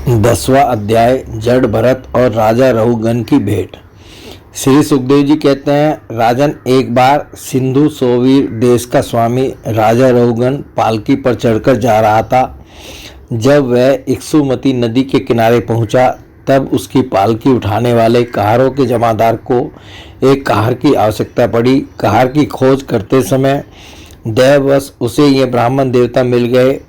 10वां अध्याय जड़ भरत और राजा रहुगन की भेंट। श्री सुखदेव जी कहते हैं, राजन, एक बार सिंधु सोवीर देश का स्वामी राजा रहुगन पालकी पर चढ़कर जा रहा था। जब वह इक्सुमती नदी के किनारे पहुंचा तब उसकी पालकी उठाने वाले कहारों के जमादार को एक कहार की आवश्यकता पड़ी। कहार की खोज करते समय दैववश उसे ये ब्राह्मण देवता मिल गए।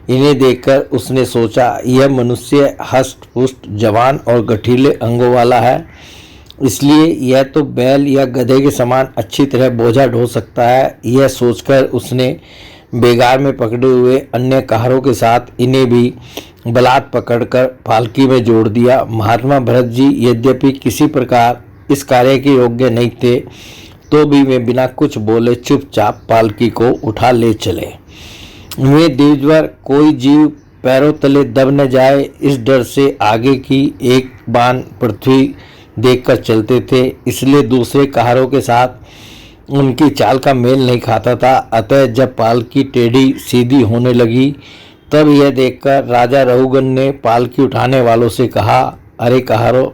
इन्हें देखकर उसने सोचा, यह मनुष्य हष्ट पुष्ट, जवान और गठीले अंगों वाला है, इसलिए यह तो बैल या गधे के समान अच्छी तरह बोझा ढो सकता है। यह सोचकर उसने बेगार में पकड़े हुए अन्य कहारों के साथ इन्हें भी बलात् पकड़कर पालकी में जोड़ दिया। महात्मा भरत जी यद्यपि किसी प्रकार इस कार्य के योग्य नहीं थे, तो भी वे बिना कुछ बोले चुपचाप पालकी को उठा ले चले। वे द्विजवर कोई जीव पैरों तले दब न जाए, इस डर से आगे की एक बान पृथ्वी देखकर चलते थे, इसलिए दूसरे कहारों के साथ उनकी चाल का मेल नहीं खाता था। अतः जब पालकी टेढ़ी सीधी होने लगी तब यह देखकर राजा रहुगन ने पालकी उठाने वालों से कहा, अरे कहारों,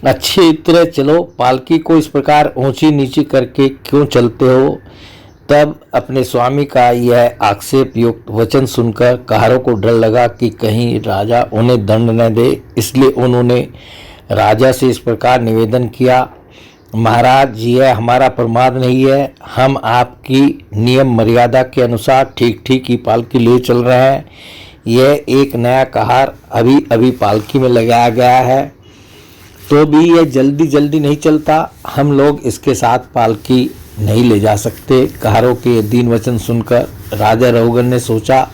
अच्छी तरह चलो, पालकी को इस प्रकार ऊंची नीची करके क्यों चलते हो? तब अपने स्वामी का यह आक्षेप युक्त वचन सुनकर कहारों को डर लगा कि कहीं राजा उन्हें दंड न दे, इसलिए उन्होंने राजा से इस प्रकार निवेदन किया, महाराज, यह हमारा प्रमाद नहीं है, हम आपकी नियम मर्यादा के अनुसार ठीक ठीक ही पालकी ले चल रहे हैं। यह एक नया कहार अभी अभी पालकी में लगाया गया है, तो भी यह जल्दी जल्दी नहीं चलता, हम लोग इसके साथ पालकी नहीं ले जा सकते। कहारों के दीन वचन सुनकर राजा रहुगन ने सोचा,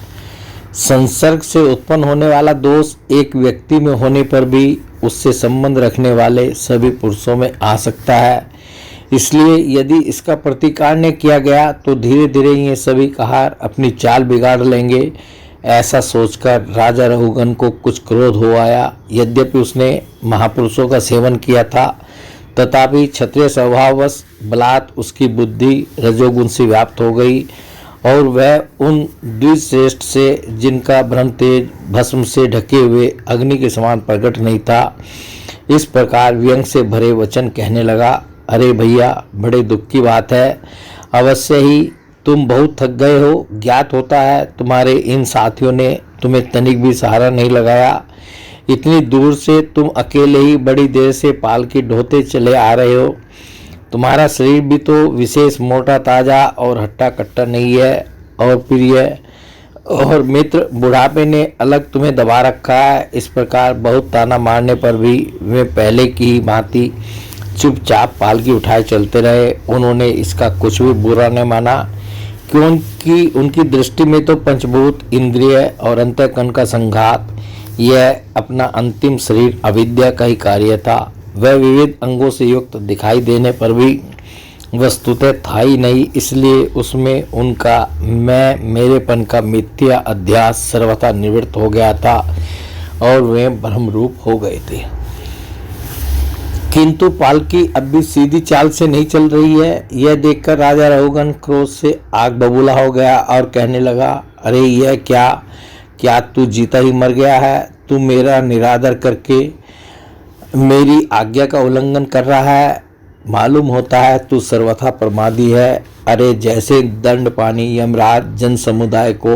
संसर्ग से उत्पन्न होने वाला दोष एक व्यक्ति में होने पर भी उससे संबंध रखने वाले सभी पुरुषों में आ सकता है, इसलिए यदि इसका प्रतिकार न किया गया तो धीरे धीरे ये सभी कहार अपनी चाल बिगाड़ लेंगे। ऐसा सोचकर राजा रहुगन को कुछ क्रोध हो आया। यद्यपि उसने महापुरुषों का सेवन किया था, तथापि क्षत्रिय स्वभाववश बलात् उसकी बुद्धि रजोगुण से व्याप्त हो गई और वह उन द्विश्रेष्ठ से, जिनका ब्रह्म तेज भस्म से ढके हुए अग्नि के समान प्रकट नहीं था, इस प्रकार व्यंग से भरे वचन कहने लगा, अरे भैया, बड़े दुख की बात है, अवश्य ही तुम बहुत थक गए हो। ज्ञात होता है तुम्हारे इन साथियों ने तुम्हें तनिक भी सहारा नहीं लगाया। इतनी दूर से तुम अकेले ही बड़ी देर से पालकी ढोते चले आ रहे हो। तुम्हारा शरीर भी तो विशेष मोटा ताजा और हट्टा कट्टा नहीं है, और प्रिय और मित्र बुढ़ापे ने अलग तुम्हें दबा रखा है। इस प्रकार बहुत ताना मारने पर भी वे पहले की ही भांति चुपचाप पालकी उठाए चलते रहे। उन्होंने इसका कुछ भी बुरा न माना, क्योंकि उनकी दृष्टि में तो पंचभूत, इंद्रिय और अंतःकरण का संघात, यह अपना अंतिम शरीर अविद्या का ही कार्य था। वह विविध अंगों से युक्त दिखाई देने पर भी वस्तुतः था ही नहीं, इसलिए उसमें उनका मैं मेरेपन का मिथ्या अध्यास सर्वथा निवृत्त हो गया था और वे ब्रह्मरूप हो गए थे। किंतु पालकी अब भी सीधी चाल से नहीं चल रही है। यह देखकर राजा रहुगन क्रोध से आग बबूला हो गया और कहने लगा, अरे यह क्या तू जीता ही मर गया है? तू मेरा निरादर करके मेरी आज्ञा का उल्लंघन कर रहा है। मालूम होता है तू सर्वथा प्रमादी है। अरे जैसे दंड पानी यमराज जन समुदाय को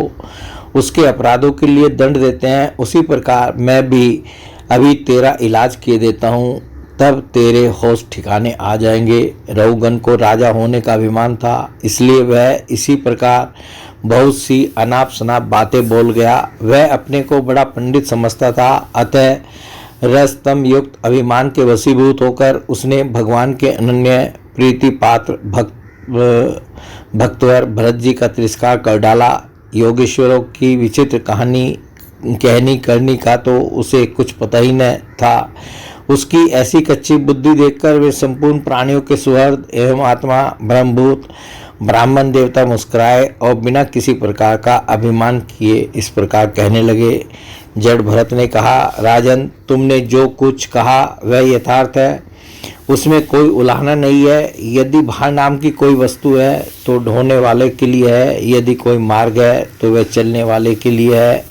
उसके अपराधों के लिए दंड देते हैं, उसी प्रकार मैं भी अभी तेरा इलाज किए देता हूँ, तब तेरे होश ठिकाने आ जाएंगे। रहुगन को राजा होने का अभिमान था, इसलिए वह इसी प्रकार बहुत सी अनाप शनाप बातें बोल गया। वह अपने को बड़ा पंडित समझता था, अतः रसतम युक्त अभिमान के वशीभूत होकर उसने भगवान के अनन्य प्रीति पात्र भक्तवर भरत जी का तिरस्कार कर डाला। योगेश्वरों की विचित्र कहानी कहनी करनी का तो उसे कुछ पता ही न था। उसकी ऐसी कच्ची बुद्धि देखकर वे संपूर्ण प्राणियों के सुहृद एवं आत्मा ब्रह्मभूत ब्राह्मण देवता मुस्कुराए और बिना किसी प्रकार का अभिमान किए इस प्रकार कहने लगे। जड़ भरत ने कहा, राजन, तुमने जो कुछ कहा वह यथार्थ है, उसमें कोई उलाहना नहीं है। यदि भार नाम की कोई वस्तु है तो ढोने वाले के लिए है, यदि कोई मार्ग है तो वह चलने वाले के लिए है।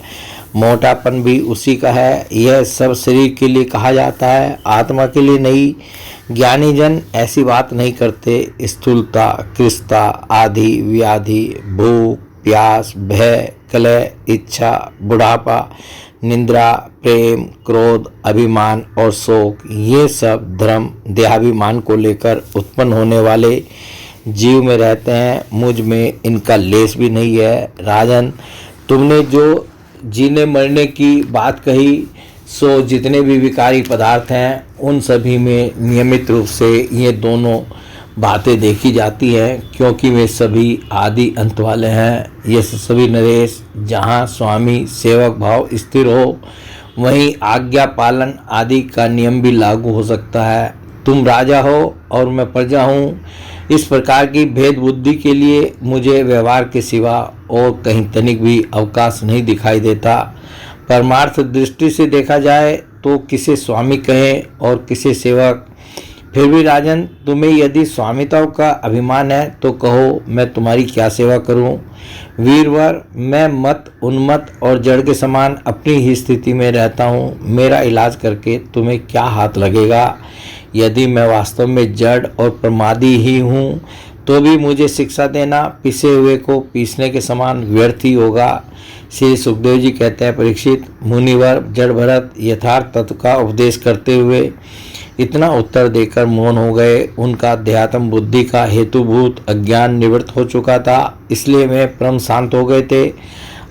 मोटापन भी उसी का है। यह सब शरीर के लिए कहा जाता है, आत्मा के लिए नहीं। ज्ञानी जन ऐसी बात नहीं करते। स्थूलता, कृष्णता, आदि, व्याधि, भूख, प्यास, भय, कलह, इच्छा, बुढ़ापा, निंद्रा, प्रेम, क्रोध, अभिमान और शोक, ये सब धर्म देहाभिमान को लेकर उत्पन्न होने वाले जीव में रहते हैं। मुझ में इनका लेस भी नहीं है। राजन, तुमने जो जीने मरने की बात कही, सो जितने भी विकारी पदार्थ हैं उन सभी में नियमित रूप से ये दोनों बातें देखी जाती हैं, क्योंकि वे सभी आदि अंत वाले हैं। ये सभी नरेश, जहाँ स्वामी सेवक भाव स्थिर हो वहीं आज्ञा पालन आदि का नियम भी लागू हो सकता है। तुम राजा हो और मैं प्रजा हूँ। इस प्रकार की भेद बुद्धि के लिए मुझे व्यवहार के सिवा और कहीं तनिक भी अवकाश नहीं दिखाई देता। परमार्थ दृष्टि से देखा जाए तो किसे स्वामी कहें और किसे सेवक। फिर भी राजन, तुम्हें यदि स्वामित्व का अभिमान है तो कहो, मैं तुम्हारी क्या सेवा करूं? वीरवर, मैं मत, उन्मत्त और जड़ के समान अपनी ही स्थिति में रहता हूं। मेरा इलाज करके तुम्हें क्या हाथ लगेगा? यदि मैं वास्तव में जड़ और प्रमादी ही हूँ तो भी मुझे शिक्षा देना पिसे हुए को पीसने के समान व्यर्थ ही होगा। श्री सुखदेव जी कहते हैं, परीक्षित, मुनिवर जड़ भरत यथार्थ तत्व का उपदेश करते हुए इतना उत्तर देकर मौन हो गए। उनका अध्यात्म बुद्धि का हेतुभूत अज्ञान निवृत्त हो चुका था, इसलिए वे परम शांत हो गए थे।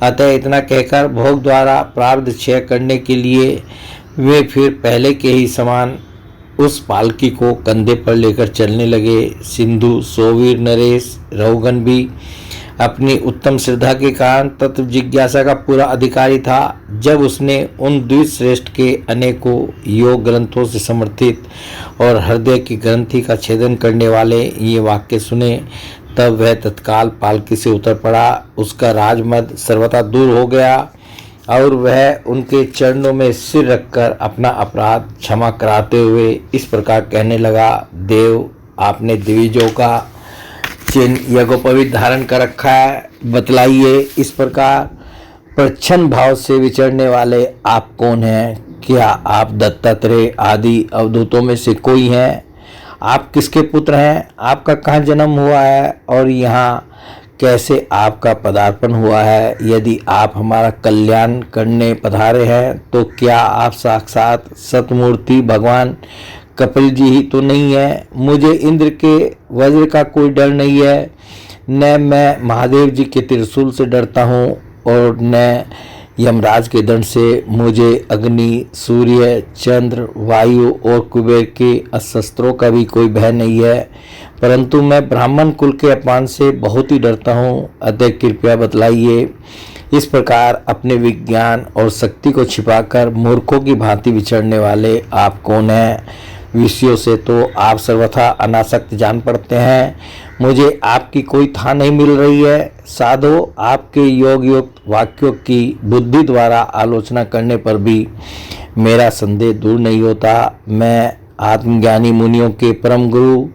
अतः इतना कहकर भोग द्वारा प्रारब्ध क्षय करने के लिए वे फिर पहले के ही समान उस पालकी को कंधे पर लेकर चलने लगे। सिंधु, सोवीर, नरेश, रहुगन भी अपनी उत्तम श्रद्धा के कारण तत्व जिज्ञासा का पूरा अधिकारी था। जब उसने उन द्विश्रेष्ठ के अनेकों योग ग्रंथों से समर्थित और हृदय की ग्रंथि का छेदन करने वाले ये वाक्य सुने, तब वह तत्काल पालकी से उतर पड़ा। उसका राजमद सर्वथा दूर हो गया और वह उनके चरणों में सिर रखकर अपना अपराध क्षमा कराते हुए इस प्रकार कहने लगा, देव, आपने दिविजों का चिन्ह यज्ञोपवीत धारण कर रखा है, बतलाइए। इस प्रकार प्रच्छन्न भाव से विचरने वाले आप कौन हैं? क्या आप दत्तात्रेय आदि अवधूतों में से कोई हैं? आप किसके पुत्र हैं? आपका कहाँ जन्म हुआ है और यहाँ कैसे आपका पदार्पण हुआ है? यदि आप हमारा कल्याण करने पधारे हैं तो क्या आप साक्षात सतमूर्ति भगवान कपिल जी ही तो नहीं है? मुझे इंद्र के वज्र का कोई डर नहीं है, न मैं महादेव जी के त्रिशूल से डरता हूँ और न यमराज के दंड से। मुझे अग्नि, सूर्य, चंद्र, वायु और कुबेर के अस्त्रों का भी कोई भय नहीं है, परंतु मैं ब्राह्मण कुल के अपमान से बहुत ही डरता हूँ। अतः कृपया बतलाइए। इस प्रकार अपने विज्ञान और शक्ति को छिपाकर मूर्खों की भांति विचरने वाले आप कौन हैं? विषयों से तो आप सर्वथा अनासक्त जान पड़ते हैं। मुझे आपकी कोई था नहीं मिल रही है। साधो, आपके योग युक्त वाक्यों की बुद्धि द्वारा आलोचना करने पर भी मेरा संदेह दूर नहीं होता। मैं आत्मज्ञानी मुनियों के परम गुरु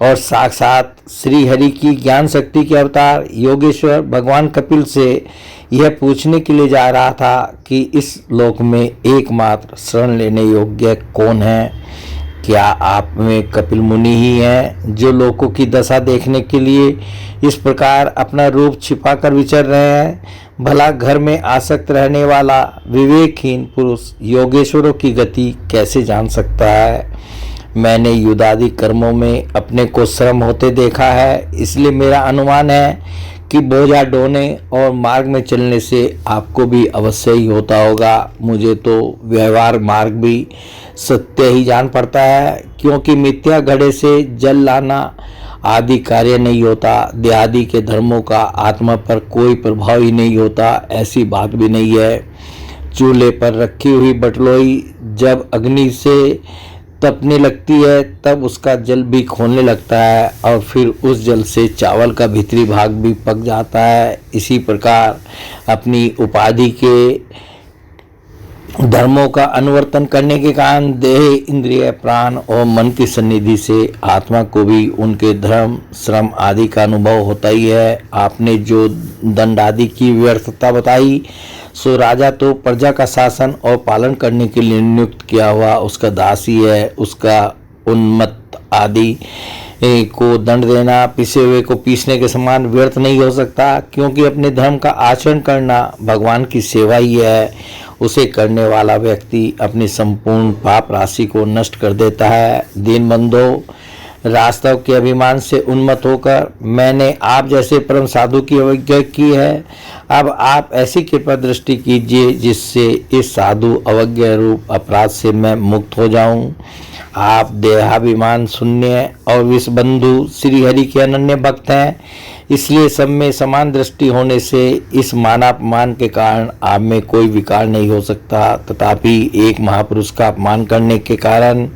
और साक्षात श्री हरि की ज्ञान शक्ति के अवतार योगेश्वर भगवान कपिल से यह पूछने के लिए जा रहा था कि इस लोक में एकमात्र शरण लेने योग्य कौन है? क्या आप में कपिल मुनि ही हैं जो लोगों की दशा देखने के लिए इस प्रकार अपना रूप छिपाकर विचर रहे हैं? भला घर में आसक्त रहने वाला विवेकहीन पुरुष योगेश्वरों की गति कैसे जान सकता है? मैंने युद्धादि कर्मों में अपने को श्रम होते देखा है, इसलिए मेरा अनुमान है कि बोझा ढोने और मार्ग में चलने से आपको भी अवश्य ही होता होगा। मुझे तो व्यवहार मार्ग भी सत्य ही जान पड़ता है, क्योंकि मिथ्या घड़े से जल लाना आदि कार्य नहीं होता। देहादि के धर्मों का आत्मा पर कोई प्रभाव ही नहीं होता, ऐसी बात भी नहीं है। चूल्हे पर रखी हुई बटलोई जब अग्नि से तपने लगती है तब उसका जल भी खोलने लगता है और फिर उस जल से चावल का भीतरी भाग भी पक जाता है। इसी प्रकार अपनी उपाधि के धर्मों का अनुवर्तन करने के कारण देह, इंद्रिय, प्राण और मन की सन्निधि से आत्मा को भी उनके धर्म, श्रम आदि का अनुभव होता ही है। आपने जो दंड आदि की व्यर्थता बताई सो राजा तो प्रजा का शासन और पालन करने के लिए नियुक्त किया हुआ उसका दासी है, उसका उन्मत्त आदि को दंड देना पिसे हुए को पीसने के समान व्यर्थ नहीं हो सकता, क्योंकि अपने धर्म का आचरण करना भगवान की सेवा ही है। उसे करने वाला व्यक्ति अपनी संपूर्ण पाप राशि को नष्ट कर देता है। दीनबंधो, रास्तव के अभिमान से उन्मत्त होकर मैंने आप जैसे परम साधु की अवज्ञा की है। अब आप ऐसी कृपा दृष्टि कीजिए जिससे इस साधु अवज्ञा रूप अपराध से मैं मुक्त हो जाऊं। आप देहाभिमान शून्य और विषबंधु श्री हरि के अनन्य भक्त हैं, इसलिए सब में समान दृष्टि होने से इस मानापमान के कारण आप में कोई विकार नहीं हो सकता। तथापि एक महापुरुष का अपमान करने के कारण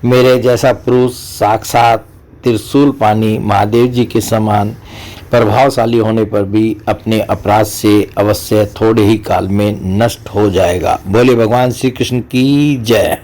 मेरे जैसा पुरुष साक्षात त्रिशूल पानी महादेव जी के समान प्रभावशाली होने पर भी अपने अपराध से अवश्य थोड़े ही काल में नष्ट हो जाएगा। बोले भगवान श्री कृष्ण की जय।